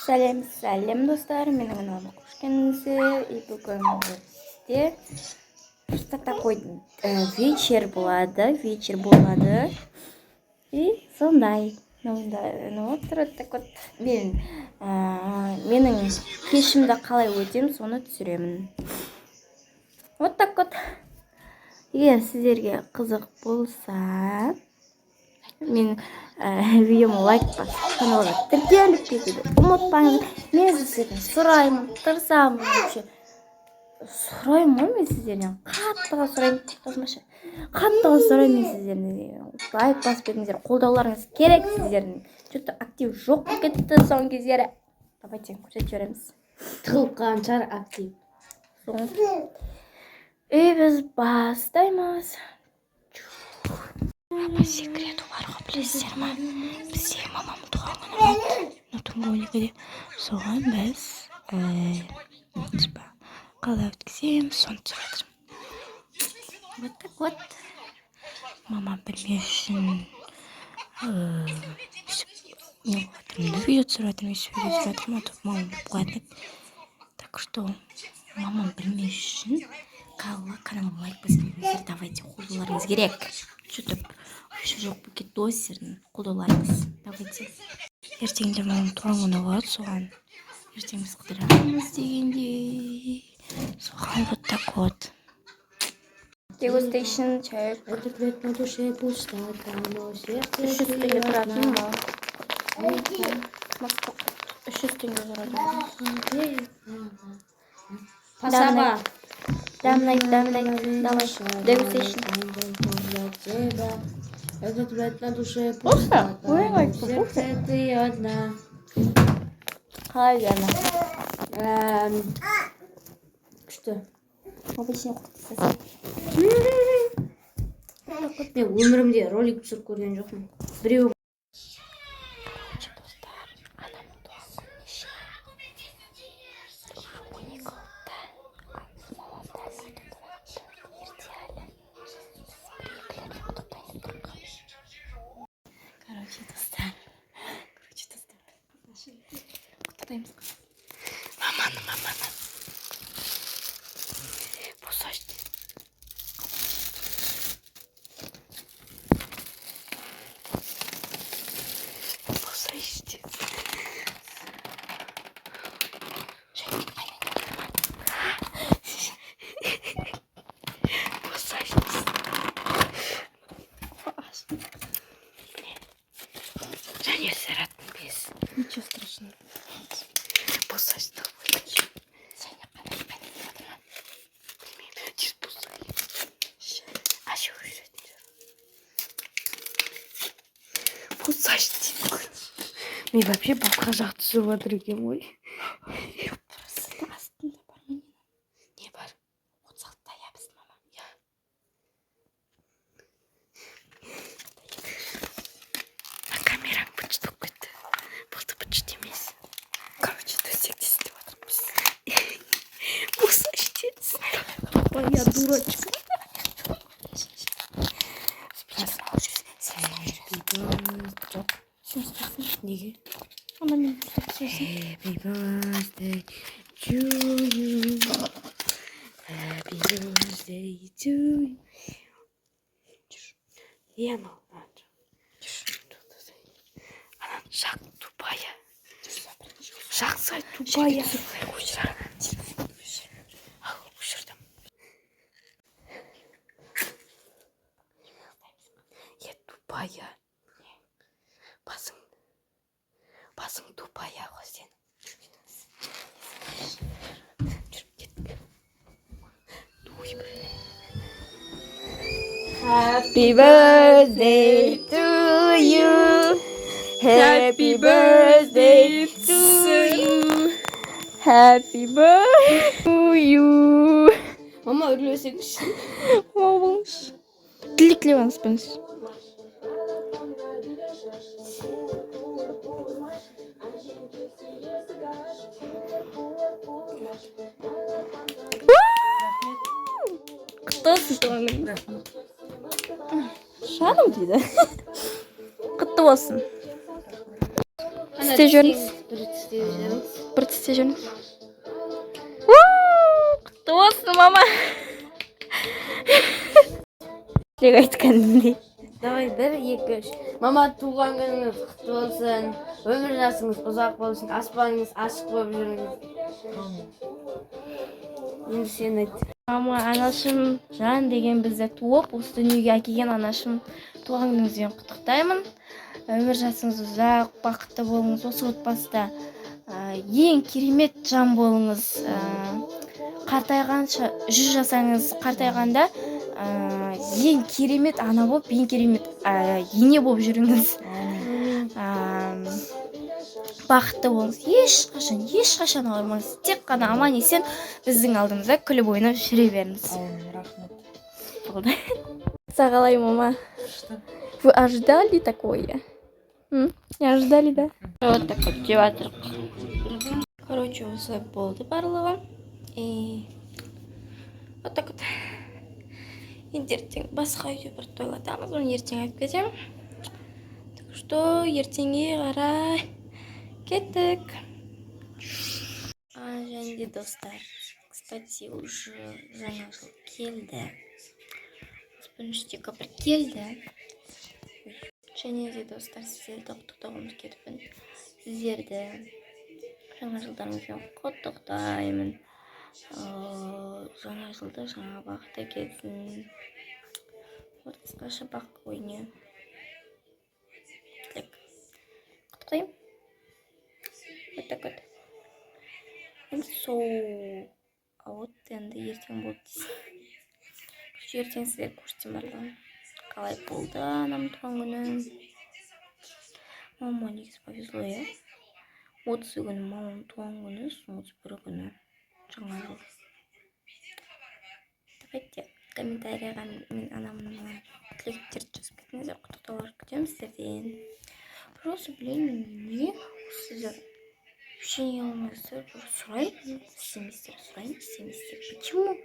Сәлем достар, менің каналыма қош келдіңіздер. И бүгін бізде просто такой вечер болады. И сондай. Ну вот так вот менің кешімді қалай өтем, соны түсіремін. Вот так вот. Егер сіздерге қызық болса, мен видеома лайк басып, каналға тіркеліп кетуді ұмытпаңыз. Мен сіздерден сұраймын, тырысамын вообще. Сұраймын мен сіздерден, қаттыға сұраймын мен сіздерден. Лайк басып кетіңіздер, қолдауларыңыз керек сіздердің. Что-то актив жоқ кетті соңғы кездері. Давайте көрсетіп жібереміз. Тығылған шығар актив. И біз бастаймыз. По секрету барға білесіздер ма? Бізде мамам туған күні түнгі 12-де. Соған біз қалай өткіземіз, соны түсіріп жатырмын. Вот так вот. Мамам білмеу үшін видео түсіріп жатырмын. Мамам біліп қоятын еді. Так что мамам білмеу үшін каналыма лайк басыңыздар. Давайте, қолдауларыңыз керек. Что-то вообще жоқ кетосердің қолдауларыңыз. Давайте. Ертеңде мамам туған күні болады, соған ертең біз қыдырамыз дегенде. Соған вот так вот. Дегустейшн чай. Этот цвет на душе пустота, но сердце 300 теңге тұратын ма? 300 теңге тұрады. Пасаба. Давай. Дегустейшн. Этот цвет на душе пустота, но сердце ты одна. Қалай верно? Күшті. Обычный құттысыз. Мен өмірімде ролик түсіріп көрген жоқпын. Біреу. Короче, достар. Құттықтаймыз. Маманы. Босашты. Ничего страшного. Босашты. Сәне қандай пәнен. Білмеймін. Тез босай. Ашу жүретін. Босашты. Мен вообще басқа жақ түсіп жатыр екен ғой. Просто астында бар ма? Не бар? 36-та ябыз мама. А камераң быт болып кетті. Болды быт емес. Короче, төсекте істеп жатырмыз. Босашты. Я дурочка. Неге? Ана мен Happy birthday to you. Happy birthday to you. Анау. Анан жақ тупая. Жақсай тупая. Ал, ұшырдым. Тупая. Басың тупая ғой сен. Happy birthday to you. Happy birthday to you. Happy birthday to you. Мама өрлесеңіз. Мамаңыз. Тілеклеваңыз біңіз. Құттықтайсыз туғаның. Шаным дейді. Құтты болсын. Істеп жүріңіз. жүріңіз. Бір тісте жүріңіз. Құтты болсын, мама. Лек айтқанымдей. Давай, 1, 2, 3. Мама, туған күніңіз құтты болсын. Өмір жасыңыз ұзақ болсын. Аспаныңыз ашық болып жүріңіз. Енді сен айт. Мама, анашым Жан деген бізді туып, осы дүниеге әкелген анашым туған күніңізбен құттықтаймын. Өмір жасыңыз ұзақ, бақытты болыңыз. Осы отбасыда ең керемет жан болыңыз. Қартайғанша 100 жасаңыз, қартайғанда ең керемет ана болып, ең керемет ене болып жүріңіз. Бақытты болыңыз. Ешқашан ауырмаңыз. Тек қана аман есен біздің алдымызда күліп ойнап жүре беріңіз. Рахмет. Болды. Сағалай, мама. Вы ожидали такое? Не ожидали, да? Вот так вот деватыр. Короче, осылай болды барлығы. И вот так вот. Енді ертең басқа үйде бір тойлатамыз. Оны ертең айтып кетемін. Так что ертеңге қарай кеттік. Және де достар, кстати, уже жаңа жыл келді. Бірінші декабрь келді. Және де достар, сіздерді құттықтауымыз кетіппін. Сіздерді жаңа жылдарыңызбен құттықтаймын. Жаңа жылда жаңа бақытты келсін. Қысқаша бақ ойне. Құттықтаймын. Вот так вот. Вот енді ертең болды дейсің. Ертең сіздер көрсетем барлығын. Қалай болды анам туған күні. Мама негізі повезло, я. 30 күні мамам туған күні, 31 күні жаңа жыл. Давайте комментарияға мен анамның тілектерді жазып кетіңіздер, құттықтаулар күтемін сіздерден. Просто, не сіздер вообще не алмайсыздар, сұрайын, істемейсіздер. Почему?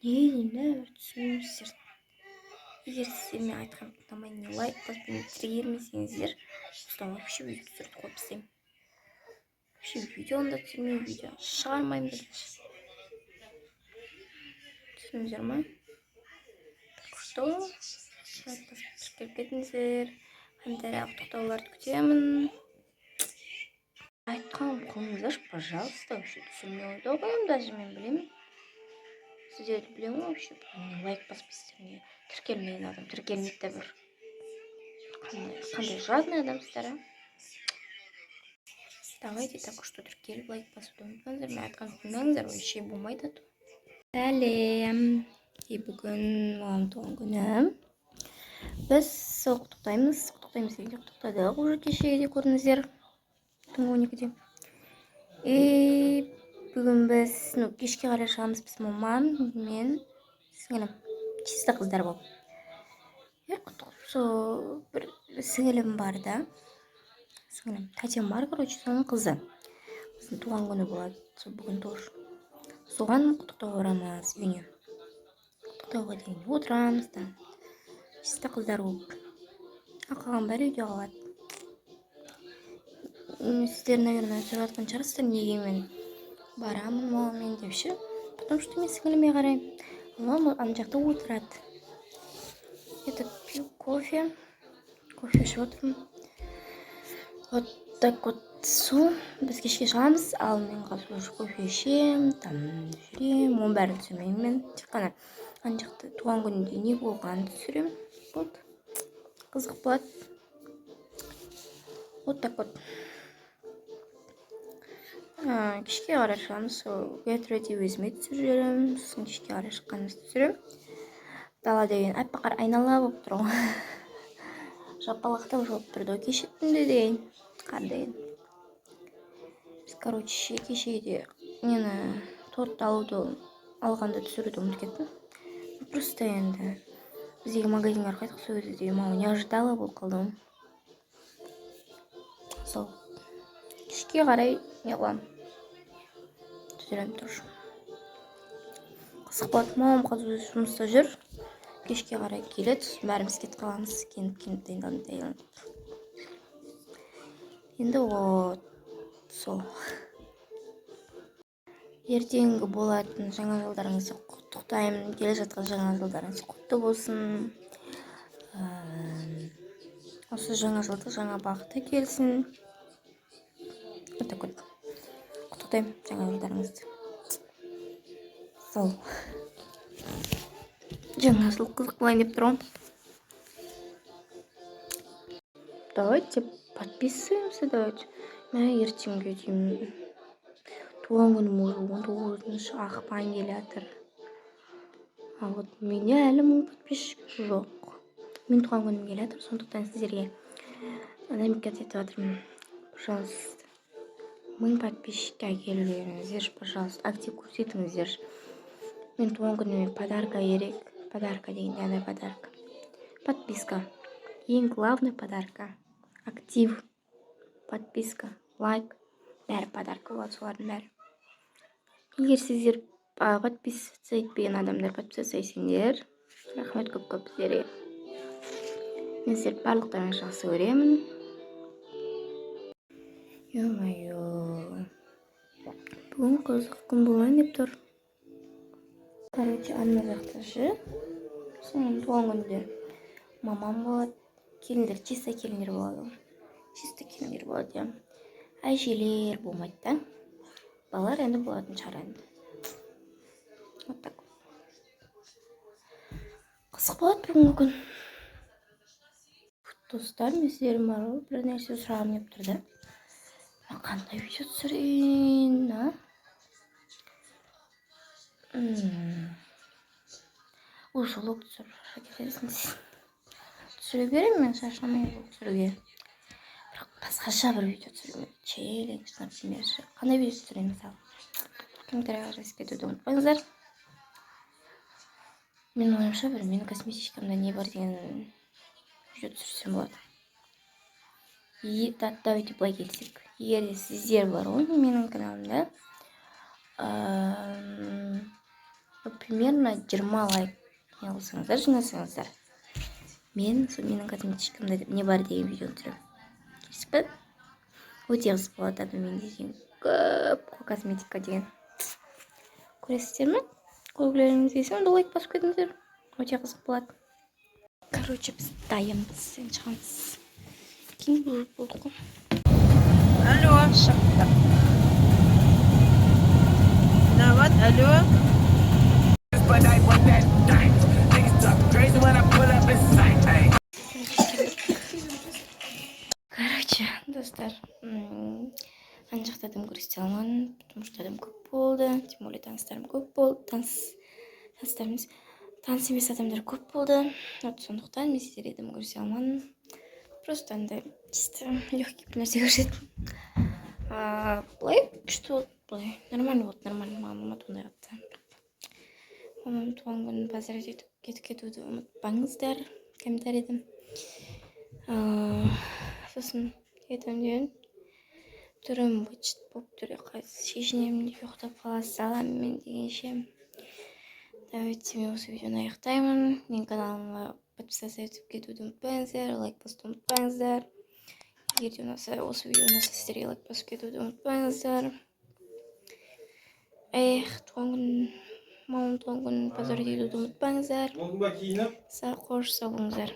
Не деймін, түсінемісіздер. Егер сіздер мен айтқан тыңдамай не лайк басып, не тіргермесеңіздер, осыдан вообще видео түсірді қойып істеймін. Вообще видеоны да түсірмеймін, видео шығармаймын дедіңіз. Түсініңіздер ма? Так что, лайк басып кіріп кетіңіздер. Комментарияға құттықтауларды күтемін. Айтқаным қылыңыздаршы, пожалуйста, вообще түсірмей ойда қоямын, даже мен білемін. Сіздерді білемін вообще, лайк баспайсыздар, не тіркелмеген адам, тіркелмейді де бір. Қандай жадный адамсыздар, а? Давайте так что тіркеліп лайк басуды ұмытпаңыздар, мен айтқан тыңдаңыздар, вообще болмайды. Сәлем. Бүгін мамам туған күні. Біз құттықтаймыз дегенде құттықтадық уже кешегіде көрдіңіздер. Түнгі 12-де. Бүгін біз кешке қарай шығамыз, біз мамам, мен, сіңілім, чисто қыздар болып. Бір сіңілім бар да. Сіңілім, тәтем бар, короче, соның қызы. Біздің туған күні болады, бүгін тоже. Соған құттықтауға барамыз үйіне. Құттықтауға дегенде отырамыз да. Чисто қыздар болып. Қалған бәрі үйде қалады. Сіздер, наверное, сұрап жатқан шығарсыздар, неге мен барамын мамамен деп ше. Потому что мен сіңіліме қараймын. Мама ана жақта отырады. Пью кофе. Кофе ішіп отырмын. Вот так вот сол. Біз кешке шығамыз, ал мен қазір уже кофе ішем, там жүремін, оның бәрін түсірмеймін мен. Тек қана ана жақта туған күнінде не болғанын түсіремін. Вот. Қызық болады. Вот так вот. Кешке қарай шығамыз, get ready өзіме түсіріп жүремін. Сосын кешке қарай шыққанымызды түсіремін. Дала деген аппақар айнала болып тұр ғой. Жапалақтап жауып тұрды кеше түнде деген. Қар деген. Біз, короче, кешеде нені торт алғанда түсіруді ұмытып кеттім. Просто енді бізге магазинға қайтық сол кезде мама не ожидала болып қалды. Сол. Кешке қарай не қыламын. Түсіремін тұршы. Қызық болады, мамам қазір жұмыста жүр. Кешке қарай келеді, бәріміз кетіп қаламыз. Кеніп дайындалып. Енді вот сол. Ертеңгі болатын жаңа жылдарыңызды құттықтаймын. Келе жатқан жаңа жылдарыңыз құтты болсын. Осы жаңа жылды жаңа бағытта келсін. Құттықтаймын жаңа жылдарыңызды. Сол. Жаңа жыл қызық болайын деп тұрмын. Давайте подписываемся, давайте. Мен ертеңге дейін туған күнім уже 19 ақпан келатыр. А вот менде әлі 1000 подписчик жоқ. Мен туған күнім келатыр, сондықтан сіздерге намекат етіп жатырмын. Пожалуйста, 1000 подписчикке келулеріңіздер, пожалуйста, актив көрсетіңіздер. Мен туған күніме подарка керек. Подарка деген подарка. Подписка. Ең главный подарка. Актив, подписка, лайк. Бәрі подарка болады, солардың бәрі. Егер сіздер подписываться етпеген адамдар подписываться етсеңдер, рахмет көп сіздерге. Мен сіздерді барлықтарыңызды жақсы көремін. Ё-моё. Бүгін қызық күн болайын деп тұр. Короче, ана жақта ше. Соның туған күнде мамам болады. Келіндер, чисто келіндер болады. Чисто келіндер болады, я. Әжелер болмайды да. Балалар енді болатын шығар енді. Вот так. Қызық болады бүгінгі күн. Достар, мен сіздерім бар ғой, бір нәрсе сұрағым деп тұрды. Мен қандай видео түсірейін, а? Уже влог түсіре беремін мен шашылмай влог түсіруге. Бірақ басқаша бір видео түсіруге. Челлендж, например. Қандай видео түсірейін мысалы? Комментарийға жазып кетуді ұмытпаңыздар. Мен ойымша бір менің косметичкамда не бар деген видео түсірсем болады. Давайте былай келсек. Егер де сіздер бар ғой менің каналымда, примерно 20 лайк не қылсаңыздар, жинасаңыздар, мен менің косметичкамда не бар деген видео түсіремін. Келісіп пе? Өте қызық болады мен деген көп косметика деген. Көресіздер ме? Көргілеріңіз келсе, онда лайк басып кетіңіздер. Өте қызық болады. Короче, біз дайынбыз, сен шығамыз. Кейін болдық қой. Алло. Шықтық. Виноват, алло. Короче, достар, ана жақта адам көрсете алмадым, потому что адам көп болды, тем более таныстарым көп болды, таныс емес адамдар көп болды. Вот сондықтан мен сіздерге адам көрсете алмадым. Просто андай чисто легкий нәрсе көрсеттім. Былай күшті болды, былай нормально болды, нормально. Мама ондай қатты. Мамам туған күнін поздравить етіп кетуді ұмытпаңыздар комментарийден. Сосын етімден түрім бұчыт болып түре шешінемін деп ұйықтап қаласыз, салам мен дегенше. Давайте мен осы видеоны аяқтаймын. Менің каналыма подписаться етіп кетуді ұмытпаңыздар, лайк басуды ұмытпаңыздар. Егер де ұнаса, осы видео ұнаса, сіздерге лайк басып кетуді ұмытпаңыздар. Туған күн, мамам туған күнін поздравить етуді ұмытпаңыздар. Қош сау болыңыздар.